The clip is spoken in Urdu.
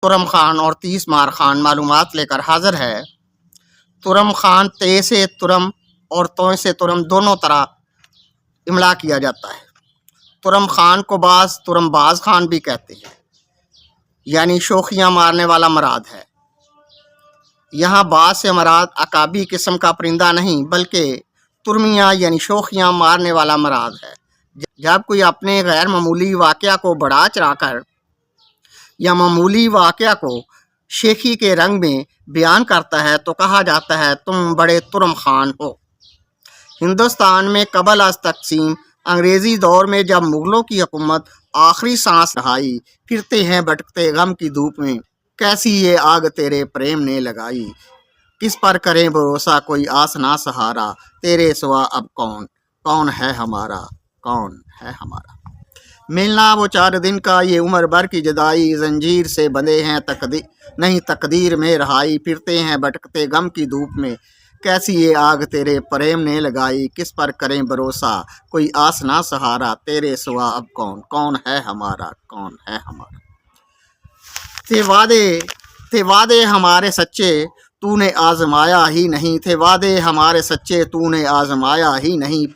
ترم خان اور 30 مار خان معلومات لے کر حاضر ہے۔ ترم خان تے سے ترم اور توئے سے ترم دونوں طرح املا کیا جاتا ہے۔ ترم خان کو بعض ترم باز خان بھی کہتے ہیں، یعنی شوخیاں مارنے والا مراد ہے۔ یہاں باز سے مراد عقابی قسم کا پرندہ نہیں بلکہ ترمیاں یعنی شوخیاں مارنے والا مراد ہے۔ جب کوئی اپنے غیر معمولی واقعہ کو بڑھا چڑھا کر یا معمولی واقعہ کو شیخی کے رنگ میں بیان کرتا ہے تو کہا جاتا ہے تم بڑے ترم خان ہو۔ ہندوستان میں قبل از تقسیم انگریزی دور میں جب مغلوں کی حکومت آخری سانس رہائی، پھرتے ہیں بھٹکتے غم کی دھوپ میں، کیسی یہ آگ تیرے پریم نے لگائی، کس پر کریں بھروسہ کوئی آس نہ سہارا، تیرے سوا اب کون کون ہے ہمارا، کون ہے ہمارا۔ ملنا وہ 4 دن کا، یہ عمر بھر کی جدائی، زنجیر سے بندھے ہیں نہیں تقدیر میں رہائی، پھرتے ہیں بھٹکتے غم کی دھوپ میں، کیسی یہ آگ تیرے پریم نے لگائی، کس پر کریں بھروسہ کوئی آس نہ سہارا، تیرے سوا اب کون کون ہے ہمارا، کون ہے ہمارا۔ تھے وعدے ہمارے سچے تو نے آزمایا ہی نہیں، تھے وعدے ہمارے سچے تو نے آزمایا ہی نہیں،